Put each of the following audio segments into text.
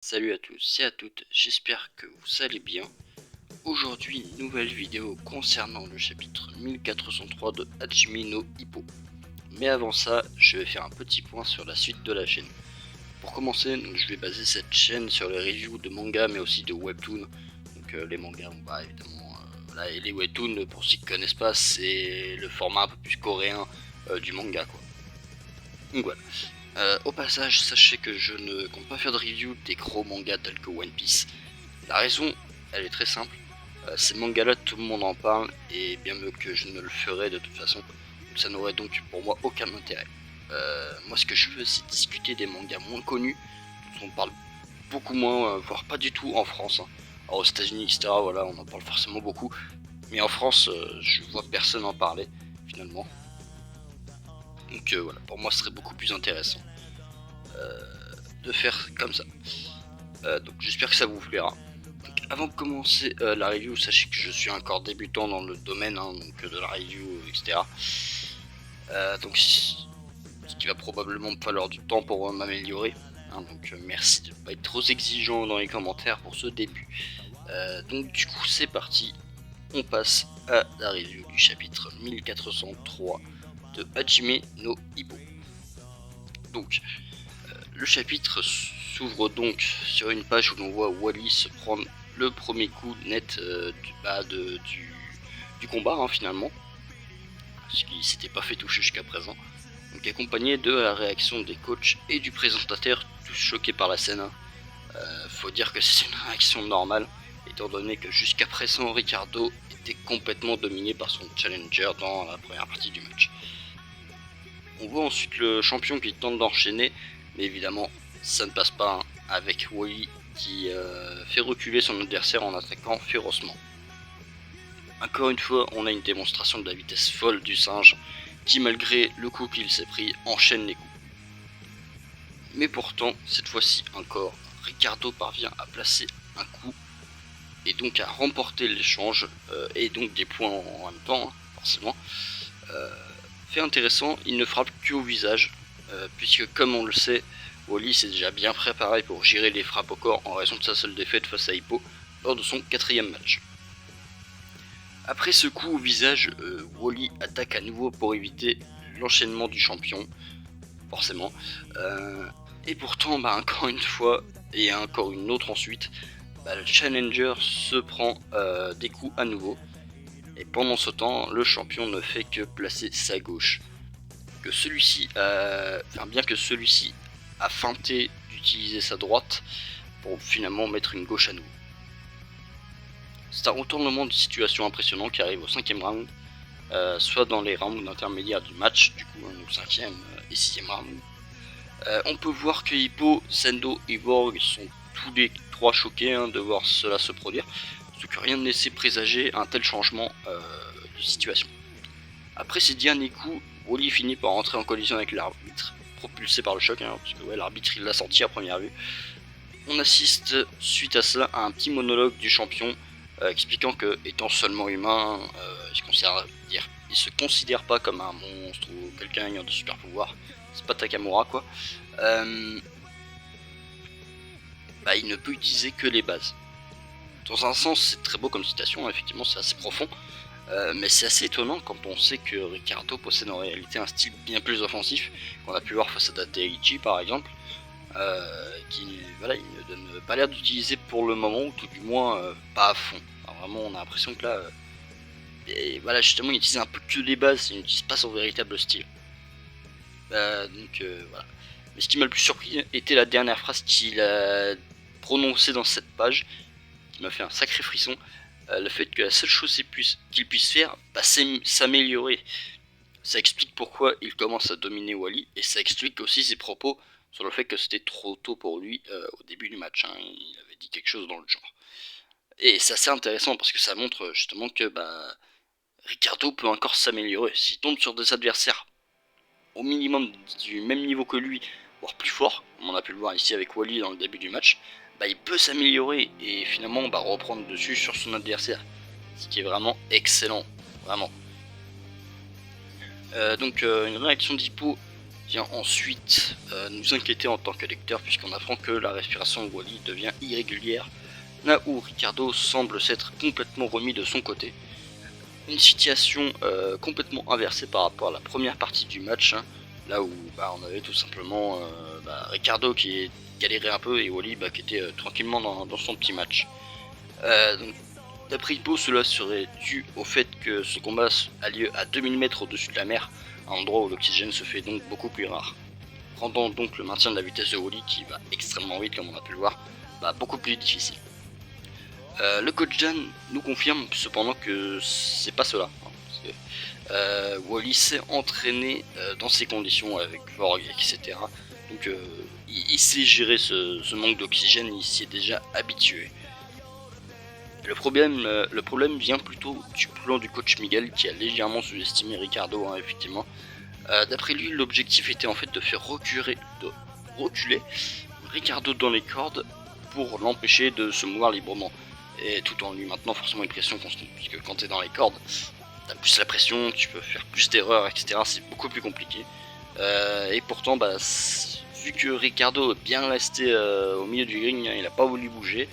Salut à tous et à toutes, j'espère que vous allez bien. Aujourd'hui, nouvelle vidéo concernant le chapitre 1403 de Hajime no Ippo. Mais avant ça, je vais faire un petit point sur la suite de la chaîne. Pour commencer, donc, je vais baser cette chaîne sur les reviews de mangas mais aussi de webtoons. Donc les mangas, on va évidemment... voilà, et les webtoons, pour ceux qui ne connaissent pas, c'est le format un peu plus coréen du manga, quoi. Donc voilà. Au passage, sachez que je ne compte pas faire de review des gros mangas tels que One Piece. La raison, elle est très simple. Ces mangas-là, tout le monde en parle, et bien mieux que je ne le ferais de toute façon. Ça n'aurait donc pour moi aucun intérêt. Moi, ce que je veux, c'est discuter des mangas moins connus, dont on parle beaucoup moins, voire pas du tout en France. Hein. Alors aux États-Unis, etc., voilà, on en parle forcément beaucoup. Mais en France, je vois personne en parler, finalement. Donc voilà, pour moi, ce serait beaucoup plus intéressant de faire comme ça. Donc j'espère que ça vous plaira. Donc, avant de commencer la review, sachez que je suis encore débutant dans le domaine donc, de la review, etc. Donc ce qui va probablement me falloir du temps pour m'améliorer. Donc merci de ne pas être trop exigeant dans les commentaires pour ce début. Donc du coup c'est parti, on passe à la review du chapitre 1403 de Hajime no Ippo. Donc le chapitre s'ouvre donc sur une page où l'on voit Wally se prendre le premier coup net du combat finalement, ce qui s'était pas fait toucher jusqu'à présent, donc accompagné de la réaction des coachs et du présentateur, tous choqués par la scène. Faut dire que c'est une réaction normale, étant donné que jusqu'à présent Ricardo était complètement dominé par son challenger dans la première partie du match. On voit ensuite le champion qui tente d'enchaîner, mais évidemment ça ne passe pas avec Wally qui fait reculer son adversaire en attaquant férocement. Encore une fois, on a une démonstration de la vitesse folle du singe qui, malgré le coup qu'il s'est pris, enchaîne les coups. Mais pourtant, cette fois-ci encore, Ricardo parvient à placer un coup et donc à remporter l'échange et donc des points en même temps, forcément. Fait intéressant, il ne frappe qu'au visage, puisque comme on le sait, Wally s'est déjà bien préparé pour gérer les frappes au corps en raison de sa seule défaite face à Hippo lors de son 4e match. Après ce coup au visage, Wally attaque à nouveau pour éviter l'enchaînement du champion, forcément. Et pourtant, encore une fois, et encore une autre ensuite, le challenger se prend des coups à nouveau. Et pendant ce temps, le champion ne fait que placer sa gauche. Bien que celui-ci a feinté d'utiliser sa droite pour finalement mettre une gauche à nouveau. C'est un retournement de situation impressionnant qui arrive au 5e round, soit dans les rounds intermédiaires du match, du coup, donc 5e et 6e round. On peut voir que Hippo, Sendo et Borg sont tous les 3 choqués de voir cela se produire, ce que rien ne laissait présager un tel changement de situation. Après ces derniers coups, Wally finit par entrer en collision avec l'arbitre, propulsé par le choc, parce que l'arbitre il l'a senti à première vue. On assiste suite à cela à un petit monologue du champion expliquant que, étant seulement humain, il se considère pas comme un monstre ou quelqu'un ayant de super pouvoirs. C'est pas Takamura quoi. Il ne peut utiliser que les bases. Dans un sens, c'est très beau comme citation, effectivement, c'est assez profond. Mais c'est assez étonnant quand on sait que Ricardo possède en réalité un style bien plus offensif qu'on a pu voir face à Dateichi par exemple, qui il ne donne pas l'air d'utiliser pour le moment, ou tout du moins pas à fond. Alors, vraiment on a l'impression que là, justement il utilise un peu que les bases, il n'utilise pas son véritable style. Voilà. Mais ce qui m'a le plus surpris était la dernière phrase qu'il a prononcée dans cette page, qui m'a fait un sacré frisson. Le fait que la seule chose qu'il puisse faire, c'est s'améliorer. Ça explique pourquoi il commence à dominer Wally, et ça explique aussi ses propos sur le fait que c'était trop tôt pour lui au début du match. Il avait dit quelque chose dans le genre. Et c'est assez intéressant parce que ça montre justement que Ricardo peut encore s'améliorer. S'il tombe sur des adversaires au minimum du même niveau que lui, voire plus fort, comme on a pu le voir ici avec Wally dans le début du match, il peut s'améliorer et finalement reprendre dessus sur son adversaire, ce qui est vraiment excellent, vraiment. Une réaction d'Hippo vient ensuite nous inquiéter en tant que lecteur, puisqu'on apprend que la respiration de Wally devient irrégulière, là où Ricardo semble s'être complètement remis de son côté. Une situation complètement inversée par rapport à la première partie du match, hein, là où on avait tout simplement Ricardo qui galérait un peu et Wally qui était tranquillement dans son petit match. D'après Hippo, cela serait dû au fait que ce combat a lieu à 2000 mètres au-dessus de la mer, un endroit où l'oxygène se fait donc beaucoup plus rare, rendant donc le maintien de la vitesse de Wally, qui va extrêmement vite comme on a pu le voir, beaucoup plus difficile. Le coach Dan nous confirme cependant que c'est pas cela, hein, Wally s'est entraîné dans ces conditions avec Vorg, etc. Donc il sait gérer ce manque d'oxygène, il s'y est déjà habitué. Le problème vient plutôt du plan du coach Miguel, qui a légèrement sous-estimé Ricardo, hein, effectivement. D'après lui, l'objectif était en fait de faire reculer Ricardo dans les cordes pour l'empêcher de se mouvoir librement, et tout en lui maintenant forcément une pression constante, puisque quand tu es dans les cordes, t'as plus la pression, tu peux faire plus d'erreurs, etc. C'est beaucoup plus compliqué. Et pourtant, vu que Ricardo est bien resté au milieu du ring, hein, il n'a pas voulu bouger,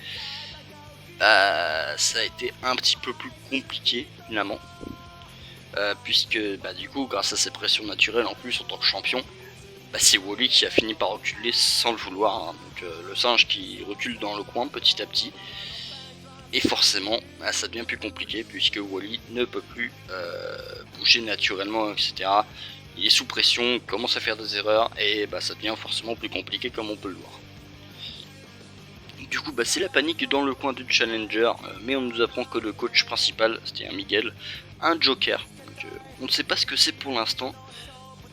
ça a été un petit peu plus compliqué finalement, puisque du coup, grâce à ses pressions naturelles en plus en tant que champion, c'est Wally qui a fini par reculer sans le vouloir, hein. Donc le singe qui recule dans le coin petit à petit, et forcément ça devient plus compliqué puisque Wally ne peut plus bouger naturellement, etc. Il est sous pression, il commence à faire des erreurs, et ça devient forcément plus compliqué comme on peut le voir. Du coup c'est la panique dans le coin du challenger, mais on nous apprend que le coach principal, c'est-à-dire Miguel, a un joker. Donc, on ne sait pas ce que c'est pour l'instant,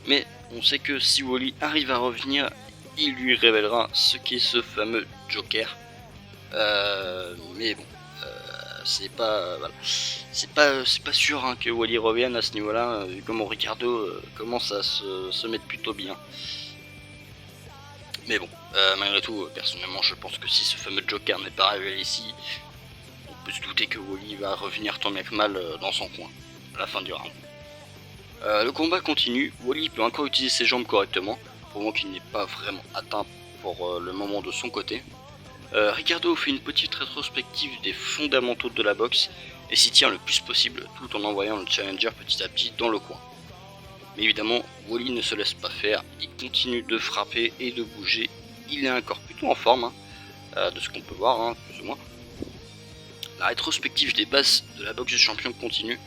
mais on sait que si Wally arrive à revenir, il lui révélera ce qu'est ce fameux joker. Mais bon, c'est pas sûr, hein, que Wally revienne à ce niveau-là, vu comment Ricardo commence à se mettre plutôt bien. Mais bon, malgré tout, personnellement, je pense que si ce fameux Joker n'est pas révélé ici, on peut se douter que Wally va revenir tant bien que mal dans son coin, à la fin du round. Le combat continue, Wally peut encore utiliser ses jambes correctement, prouvant qu'il n'est pas vraiment atteint pour le moment de son côté. Ricardo fait une petite rétrospective des fondamentaux de la boxe et s'y tient le plus possible, tout en envoyant le challenger petit à petit dans le coin. Mais évidemment, Wally ne se laisse pas faire, il continue de frapper et de bouger. Il est encore plutôt en forme, hein, de ce qu'on peut voir, hein, plus ou moins. La rétrospective des bases de la boxe du champion continue,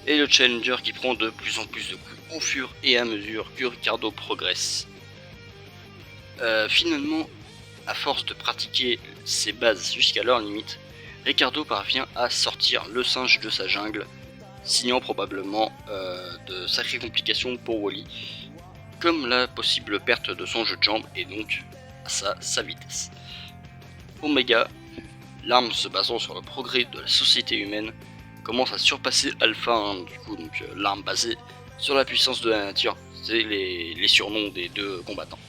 et le challenger qui prend de plus en plus de coups au fur et à mesure que Ricardo progresse. Finalement, à force de pratiquer ses bases jusqu'à leur limite, Ricardo parvient à sortir le singe de sa jungle, signant probablement de sacrées complications pour Wally, comme la possible perte de son jeu de jambes et donc sa vitesse. Omega, l'arme se basant sur le progrès de la société humaine, commence à surpasser Alpha, hein, du coup, donc l'arme basée sur la puissance de la nature, c'est les surnoms des deux combattants.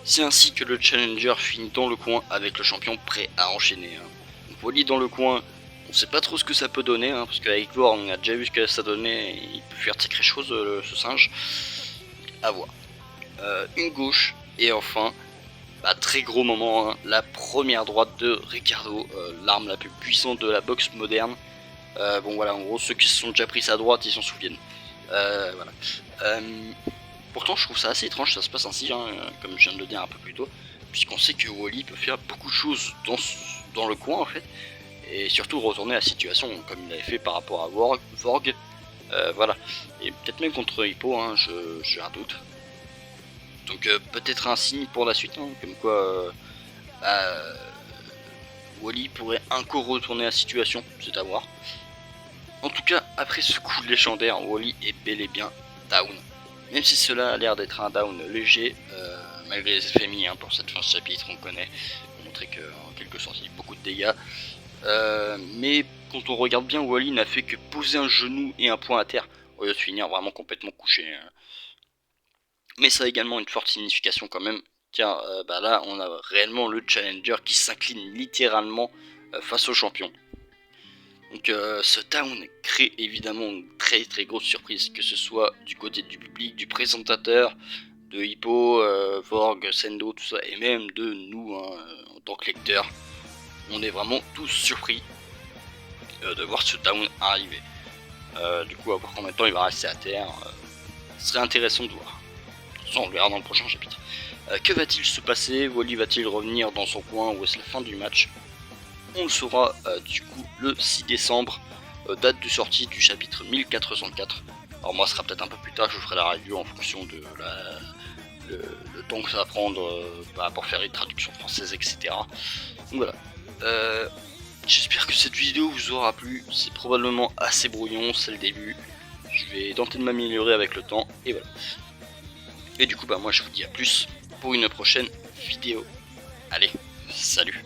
C'est ainsi que le challenger finit dans le coin avec le champion prêt à enchaîner, hein. Donc Wally dans le coin, on sait pas trop ce que ça peut donner, hein, parce qu'avec Gloire on a déjà vu ce que ça donnait, il peut faire de sacrées choses ce singe, à voir. Une gauche, et enfin, très gros moment, hein, la première droite de Ricardo, l'arme la plus puissante de la boxe moderne. Bon voilà, en gros ceux qui se sont déjà pris sa droite ils s'en souviennent. Voilà. Pourtant je trouve ça assez étrange, ça se passe ainsi, hein, comme je viens de le dire un peu plus tôt, puisqu'on sait que Wally peut faire beaucoup de choses dans le coin en fait, et surtout retourner la situation comme il avait fait par rapport à Vorg, voilà, et peut-être même contre Hippo, hein, j'ai un doute. Donc peut-être un signe pour la suite, hein, comme quoi Wally pourrait encore retourner la situation, c'est à voir. En tout cas, après ce coup légendaire, Wally est bel et bien down. Même si cela a l'air d'être un down léger, malgré les effets mis, hein, pour cette fin de chapitre, on connaît, pour montrer qu'en quelque sorte il y a beaucoup de dégâts. Mais quand on regarde bien, Wally n'a fait que poser un genou et un poing à terre, au lieu de finir vraiment complètement couché. Mais ça a également une forte signification quand même, car là on a réellement le challenger qui s'incline littéralement face au champion. Donc ce town crée évidemment une très grosse surprise, que ce soit du côté du public, du présentateur, de Hippo, Vorg, Sendo, tout ça, et même de nous en tant que lecteurs. On est vraiment tous surpris de voir ce town arriver. Du coup, à voir combien de temps il va rester à terre, ce serait intéressant de voir. Ça, on le verra dans le prochain chapitre. Que va-t-il se passer? Wally va-t-il revenir dans son coin ou est-ce la fin du match? On le saura du coup le 6 décembre, date de sortie du chapitre 1404. Alors moi, ce sera peut-être un peu plus tard, je ferai la review en fonction de le temps que ça va prendre pour faire une traduction française, etc. Donc voilà. J'espère que cette vidéo vous aura plu. C'est probablement assez brouillon, c'est le début. Je vais tenter de m'améliorer avec le temps, et voilà. Et du coup, moi je vous dis à plus pour une prochaine vidéo. Allez, salut!